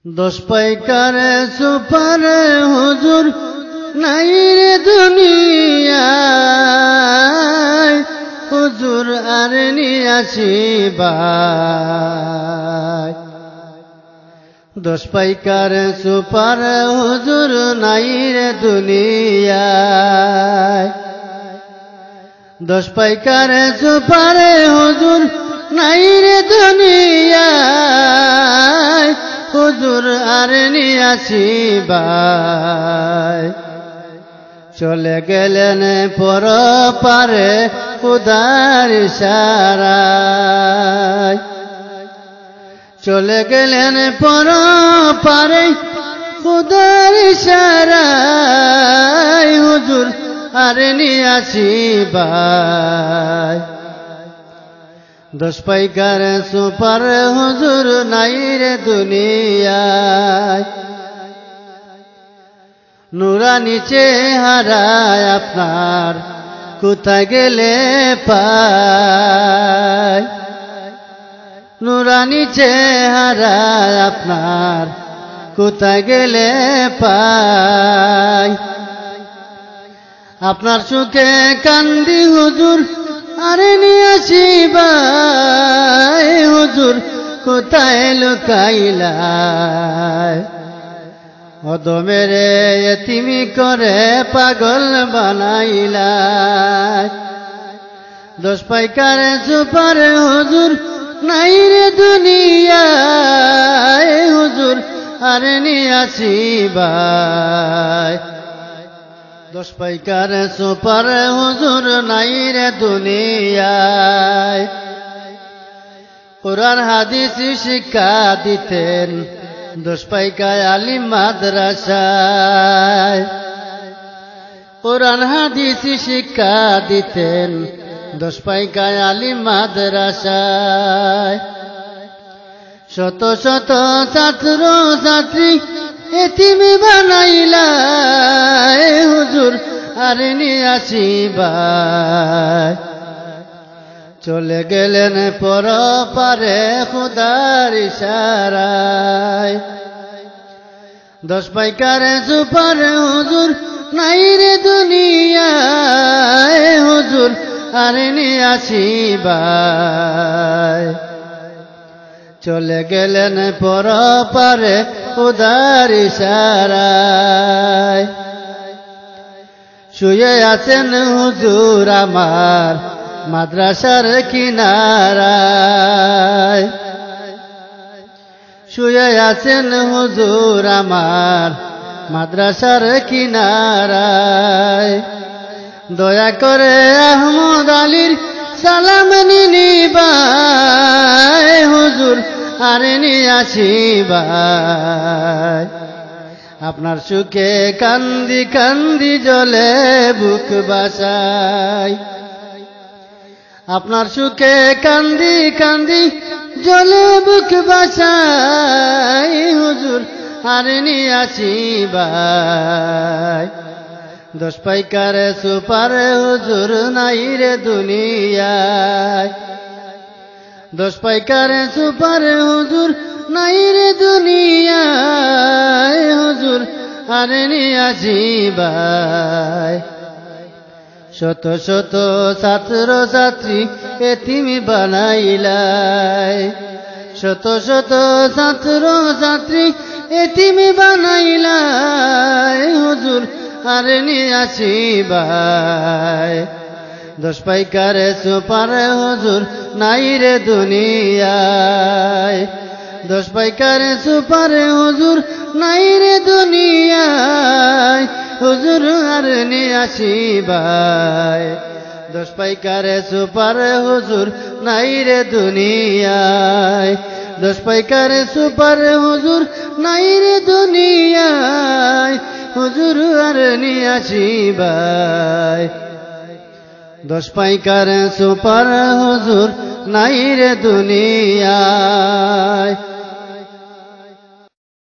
দশ পাইকার সুপার হুজুর নাই রে দুনিয়ায়, হুজুর আর নিয়াছি ভাই। দশ পাইকার সুপার হুজুর নাই রে দুনিয়ায়, দশ পাইকার সুপার হুজুর নাই রে দুনিয়ায়, হুজুর আর নিয়াছি ভাই। চলে গেলেন পরপারে খুদার ইশারায়, চলে গেলেন পরপারে খুদার ইশারায়, হুজুর আর নিয়াছি ভাই। দশ পাইকার সুপার হুজুর নাই রে দুনিয়ায়, নুরানি চেহারায় আপনার কোথায় গেলে পাই। নুরানি চেহারায় আপনার কোথায় গেলে পাই। আপনার সুখে কান্দি হুজুর আরে নিয়াছি ভাই, হুজুর কোথায় লুকাইলাই। অদমেরে এতিমি করে পাগল বানাইলাই। দশ পাইকার সুপার হুজুর নাই রে দুনিয়ায়, হুজুর আর নিয়াছি ভাই। দশ পাইকার সুপার হুজুর নাই রে দুনিয়ায়, কোরআন হাদিস শিক্ষা দিতেন দশ পাইকায় আলিম মাদ্রাসায়। কোরআন হাদিস শিক্ষা দিতেন দশ পাইকায় আলিম মাদ্রাসায়। শত শত ছাত্র ছাত্রী এতিমি বানাইলাই, হুজুর আর নিয়াছি ভাই। চলে গেলেন পরপারে খুদার ইশারায়। দশ পাইকার সুপার হুজুর নাই রে দুনিয়ায়, হুজুর আর নিয়াছি ভাই। চলে গেলেন পরপারে খুদার ইশারায়। শুয়ে আছেন হুজুর আমার মাদ্রাসার কিনারায়, শুয়ে আছেন হুজুর আমার মাদ্রাসার কিনারায়। দয়া করে আহমদ আলীর সালাম নিবাই, হুজুর আর নিয়াছি ভাই। আপনার সুখে কান্দি কান্দি জলে বুক বাসাই। আপনার সুখে কান্দি কান্দি জলে বুক বাসাই, হুজুর আর নিয়াছি ভাই। দশ পাইকার সুপার হুজুর নাই রে দুনিয়ায়, দশ পাইকার সুপার হুজুর নাই রে দুনিয়ায়, হুজুর আর নিয়াছি ভাই। শত শত ছাত্র ছাত্রী এতিমি বানাইলাই। শত শত ছাত্র ছাত্রী এতিমি বানাইলাই, হুজুর আর নিয়াছি ভাই। দশ পাইকার সুপার হুজুর নাই রে দুনিয়ায়, দশ পাইকার সুপার হুজুর নাই রে দুনিয়ায়, হুজুর আর নিয়াছি ভাই। দশ পাইকার সুপার হুজুর নাই রে দুনিয়ায়, দশ পাইকার সুপার হুজুর নাই রে দুনিয়ায়, হুজুর আর নিয়াছি ভাই। দশ পাইকার সুপার হুজুর নাই রে দুনিয়ায়।